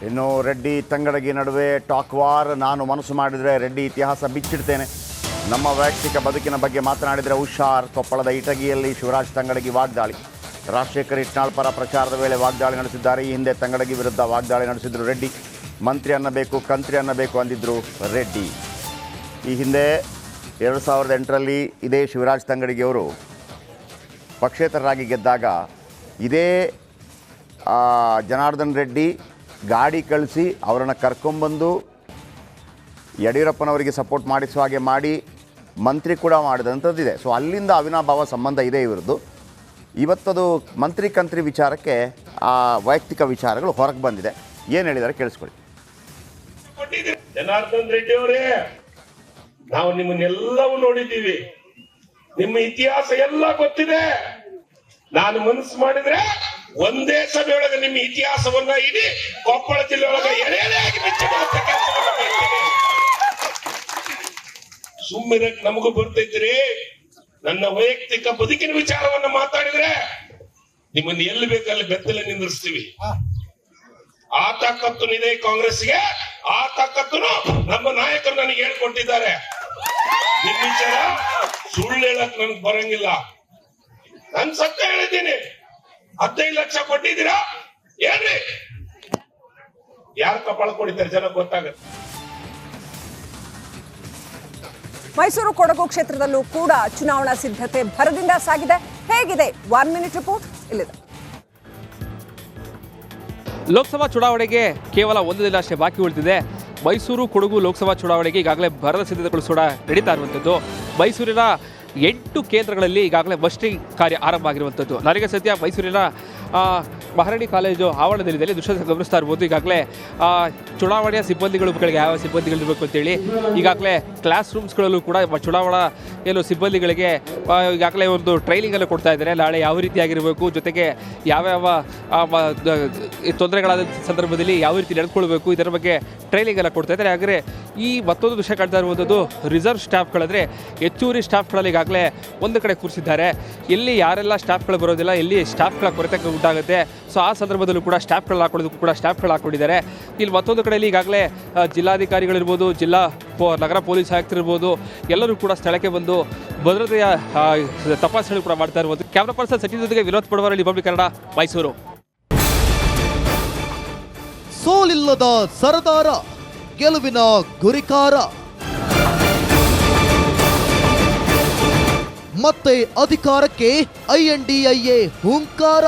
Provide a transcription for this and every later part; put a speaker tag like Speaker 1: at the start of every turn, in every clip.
Speaker 1: ಇನ್ನು ರೆಡ್ಡಿ ತಂಗಡಗಿ ನಡುವೆ talk war. ನಾನು ಮನಸ್ಸು ಮಾಡಿದರೆ ರೆಡ್ಡಿ ಇತಿಹಾಸ ಬಿಚ್ಚಿಡ್ತೇನೆ. ನಮ್ಮ ವೈಯಕ್ತಿಕ ಬದುಕಿನ ಬಗ್ಗೆ ಮಾತನಾಡಿದರೆ ಹುಷಾರ್. ಕೊಪ್ಪಳದ ಇಟಗಿಯಲ್ಲಿ ಶಿವರಾಜ್ ತಂಗಡಗಿ ವಾಗ್ದಾಳಿ. ರಾಜಶೇಖರ್ ಇಟ್ನಾಳ್ ಪರ ಪ್ರಚಾರದ ವೇಳೆ ವಾಗ್ದಾಳಿ ನಡೆಸಿದ್ದಾರೆ. ಈ ಹಿಂದೆ ತಂಗಡಗಿ ವಿರುದ್ಧ ವಾಗ್ದಾಳಿ ನಡೆಸಿದ್ರು ರೆಡ್ಡಿ. ಮಂತ್ರಿ ಅನ್ನಬೇಕು, ಕಂತ್ರಿ ಅನ್ನಬೇಕು ಅಂದಿದ್ರು ರೆಡ್ಡಿ. ಈ ಹಿಂದೆ 2008ರಲ್ಲಿ ಇದೇ ಶಿವರಾಜ್ ತಂಗಡಗಿಯವರು ಪಕ್ಷೇತರರಾಗಿ ಗೆದ್ದಾಗ ಇದೇ ಜನಾರ್ದನ್ ರೆಡ್ಡಿ ಗಾಡಿ ಕಳಿಸಿ ಅವರನ್ನು ಕರ್ಕೊಂಬಂದು ಯಡಿಯೂರಪ್ಪನವರಿಗೆ ಸಪೋರ್ಟ್ ಮಾಡಿಸುವ ಹಾಗೆ ಮಾಡಿ ಮಂತ್ರಿ ಕೂಡ ಮಾಡಿದಂಥದ್ದಿದೆ. ಸೊ ಅಲ್ಲಿಂದ ಅವಿನಾಭಾವ ಸಂಬಂಧ ಇದೆ ಇವರದ್ದು. ಇವತ್ತದು ಮಂತ್ರಿ ಕಂತ್ರಿ ವಿಚಾರಕ್ಕೆ ವೈಯಕ್ತಿಕ ವಿಚಾರಗಳು ಹೊರಗೆ ಬಂದಿದೆ. ಏನು ಹೇಳಿದ್ದಾರೆ ಕೇಳಿಸ್ಕೊಳ್ಳಿ.
Speaker 2: ಜನಾರ್ದನ್ ರೆಡ್ಡಿ ಅವರೇ, ನಾವು ನಿಮ್ಮನ್ನೆಲ್ಲವೂ ನೋಡಿದ್ದೀವಿ, ನಿಮ್ಮ ಇತಿಹಾಸ ಎಲ್ಲ ಗೊತ್ತಿದೆ. ನಾನು ಮನಸ್ಸು ಮಾಡಿದ್ರೆ ಒಂದೇ ಸಭೆಯೊಳಗೆ ನಿಮ್ಮ ಇತಿಹಾಸವನ್ನ ಇಡೀ ಕೊಪ್ಪಳ ಜಿಲ್ಲೆ ಒಳಗೆ ಎಳೆಯಾಗಿ ಬಿಚ್ಚಿಡುವಂತ ಕೆಲಸವನ್ನ ಮಾಡ್ತೀನಿ. ಸುಮ್ಮನೆ ನಮಗೂ ಬರ್ತೈತ್ರಿ. ನನ್ನ ವೈಯಕ್ತಿಕ ಬದುಕಿನ ವಿಚಾರವನ್ನ ಮಾತಾಡಿದ್ರೆ ನಿಮ್ಮನ್ನ ಎಲ್ಲಿ ಬೇಕಲ್ಲಿ ಬೆತ್ತಲೆ ನಿಂದಿರ್ಸ್ತೀವಿ. ಆ ತಾಕತ್ತು ಇದೆ ಕಾಂಗ್ರೆಸ್ಗೆ. ಆ ತಾಕತ್ತು ನಮ್ಮ ನಾಯಕರು ನನಗೆ ಹೇಳ್ಕೊಟ್ಟಿದ್ದಾರೆ. ನಿಮ್ ವಿಚಾರ ಸುಳ್ಳು ಹೇಳಕ್ ನನಗೆ ಬರಂಗಿಲ್ಲ. ನಾನು ಸತ್ಯ ಹೇಳಿದ್ದೀನಿ. 15 ಲಕ್ಷ ಕೊಟ್ಟಿದ್ದೀರಾ ಏನ್ರಿ? ಯಾರು ಕಪಾಳ ಕೊಡಿದ್ದಾರೆ ಜನ ಗೊತ್ತಾಗುತ್ತೆ.
Speaker 3: ಮೈಸೂರು ಕೊಡಗು ಕ್ಷೇತ್ರದಲ್ಲೂ ಕೂಡ ಚುನಾವಣಾ ಸಿದ್ಧತೆ ಭರದಿಂದ ಸಾಗಿದೆ. ಹೇಗಿದೆ 1 ಮಿನಿಟ್ ರಿಪೋರ್ಟ್ ಇಲ್ಲಿದೆ.
Speaker 4: ಲೋಕಸಭಾ ಚುನಾವಣೆಗೆ ಕೇವಲ 1 ದಿನ ಅಷ್ಟೇ ಬಾಕಿ ಉಳಿದಿದೆ. ಮೈಸೂರು ಕೊಡಗು ಲೋಕಸಭಾ ಚುನಾವಣೆಗೆ ಈಗಾಗಲೇ ಭರದ ಸಿದ್ಧತೆಗಳು ಕೂಡ ನಡೀತಾ ಇರುವಂಥದ್ದು. ಮೈಸೂರಿನ 8 ಕೇಂದ್ರಗಳಲ್ಲಿ ಈಗಾಗಲೇ ಮಸ್ಟಿಂಗ್ ಕಾರ್ಯ ಆರಂಭ ಆಗಿರುವಂಥದ್ದು. ನನಗೆ ಸದ್ಯ ಮೈಸೂರಿನ ಮಹಾರಾಣಿ ಕಾಲೇಜು ಆವರಣದಲ್ಲಿದೆ. ದೃಶ್ಯ ಗಮನಿಸ್ತಾ ಇರ್ಬೋದು. ಈಗಾಗಲೇ ಚುನಾವಣೆಯ ಸಿಬ್ಬಂದಿಗಳಿಗೆ ಯಾವ ಸಿಬ್ಬಂದಿಗಳಿರಬೇಕು ಅಂತೇಳಿ ಈಗಾಗಲೇ ಕ್ಲಾಸ್ ರೂಮ್ಸ್ಗಳಲ್ಲೂ ಕೂಡ ಚುನಾವಣಾ ಸಿಬ್ಬಂದಿಗಳಿಗೆ ಈಗಾಗಲೇ ಒಂದು ಟ್ರೈನಿಂಗನ್ನು ಕೊಡ್ತಾ ಇದ್ದಾರೆ. ನಾಳೆ ಯಾವ ರೀತಿಯಾಗಿರಬೇಕು, ಜೊತೆಗೆ ಯಾವ್ಯಾವ ತೊಂದರೆಗಳಾದ ಸಂದರ್ಭದಲ್ಲಿ ಯಾವ ರೀತಿ ನಡೆದುಕೊಳ್ಬೇಕು, ಇದರ ಬಗ್ಗೆ ಟ್ರೈನಿಂಗನ್ನು ಕೊಡ್ತಾ ಇದ್ದಾರೆ. ಹಾಗೆ ಈ ಮತ್ತೊಂದು ವಿಷಯ ಕಾಣ್ತಾ ಇರುವಂಥದ್ದು ರಿಸರ್ವ್ ಸ್ಟಾಫ್ಗಳಂದರೆ ಹೆಚ್ಚುವರಿ ಸ್ಟಾಫ್ಗಳಲ್ಲಿ ಈಗಾಗಲೇ ಒಂದು ಕಡೆ ಕೂರಿಸಿದ್ದಾರೆ. ಎಲ್ಲಿ ಯಾರೆಲ್ಲ ಸ್ಟಾಫ್ಗಳು ಬರೋದಿಲ್ಲ, ಎಲ್ಲಿ ಸ್ಟಾಫ್ಗಳ ಕೊರತೆ ಉಂಟಾಗುತ್ತೆ, ಸೊ ಆ ಸಂದರ್ಭದಲ್ಲೂ ಕೂಡ ಸ್ಟಾಫ್ಗಳು ಹಾಕೊಳ್ಳೋದಕ್ಕೂ ಕೂಡ ಸ್ಟಾಫ್ಗಳು ಹಾಕ್ಕೊಂಡಿದ್ದಾರೆ. ಇಲ್ಲಿ ಮತ್ತೊಂದು ಕಡೆಯಲ್ಲಿ ಈಗಾಗಲೇ ಜಿಲ್ಲಾಧಿಕಾರಿಗಳಿರ್ಬೋದು, ನಗರ ಪೊಲೀಸ್ ಆಯುಕ್ತರಿರ್ಬೋದು, ಎಲ್ಲರೂ ಕೂಡ ಸ್ಥಳಕ್ಕೆ ಬಂದು ಭದ್ರತೆಯ ತಪಾಸಣೆ ಕೂಡ ಮಾಡ್ತಾ ಇರ್ಬೋದು. ಕ್ಯಾಮ್ರಾ ಪರ್ಸನ್ ಸಚಿನ್ ಜೊತೆಗೆ ವಿನೋದ್ ಪಡವರ, ರಿಪಬ್ಲಿಕ್ ಕನ್ನಡ, ಮೈಸೂರು.
Speaker 5: ಸೋಲಿಲ್ಲದ ಸರದಾರ, ಗೆಲುವಿನ ಗುರಿಕಾರ, ಮತ್ತೆ ಅಧಿಕಾರಕ್ಕೆ INDIA ಹೂಂಕಾರ.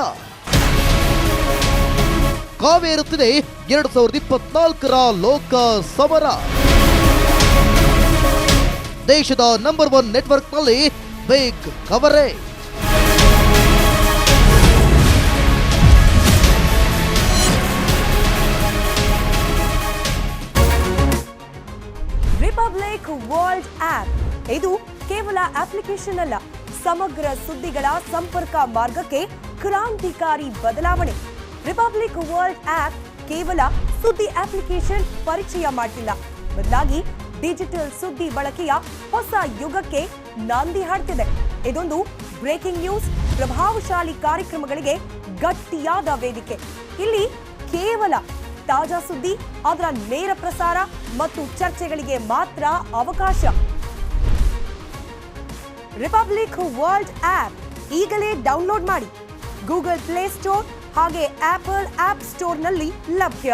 Speaker 5: ಕಾವೇರುತ್ತಿದೆ 2024ರ ಲೋಕ ಸಮರ. ದೇಶದ ನಂಬರ್ 1 ನೆಟ್ವರ್ಕ್ನಲ್ಲಿ big coverage.
Speaker 3: Republic World app ಇದು ಕೇವಲ ಅಪ್ಲಿಕೇಶನ್ ಅಲ್ಲ, ಸಮಗ್ರ ಸುದ್ದಿಗಳ ಸಂಪರ್ಕ ಮಾರ್ಗಕ್ಕೆ ಕ್ರಾಂತಿಕಾರಿ ಬದಲಾವಣೆ. ರಿಪಬ್ಲಿಕ್ ವರ್ಲ್ಡ್ ಆಪ್ ಕೇವಲ ಸುದ್ದಿ ಅಪ್ಲಿಕೇಶನ್ ಪರಿಚಯ ಮಾಡ್ತಿಲ್ಲ, ಬದಲಾಗಿ ಡಿಜಿಟಲ್ ಸುದ್ದಿ ಬಳಕೆಯ ಹೊಸ ಯುಗಕ್ಕೆ ನಾಂದಿ ಹಾಡ್ತಿದೆ. ಇದೊಂದು ಬ್ರೇಕಿಂಗ್ ನ್ಯೂಸ್, ಪ್ರಭಾವಶಾಲಿ ಕಾರ್ಯಕ್ರಮಗಳಿಗೆ ಗಟ್ಟಿಯಾದ ವೇದಿಕೆ. ಇಲ್ಲಿ ಕೇವಲ ತಾಜಾ ಸುದ್ದಿ, ಅದರ ನೇರ ಪ್ರಸಾರ ಮತ್ತು ಚರ್ಚೆಗಳಿಗೆ ಮಾತ್ರ ಅವಕಾಶ. ರಿಪಬ್ಲಿಕ್ ವರ್ಲ್ಡ್ ಆಪ್ ಈಗಲೇ ಡೌನ್ಲೋಡ್ ಮಾಡಿ. ಗೂಗಲ್ ಪ್ಲೇ ಸ್ಟೋರ್ ಹಾಗೆ ಆಪಲ್ ಆಪ್ ಸ್ಟೋರ್ನಲ್ಲಿ ಲಭ್ಯ.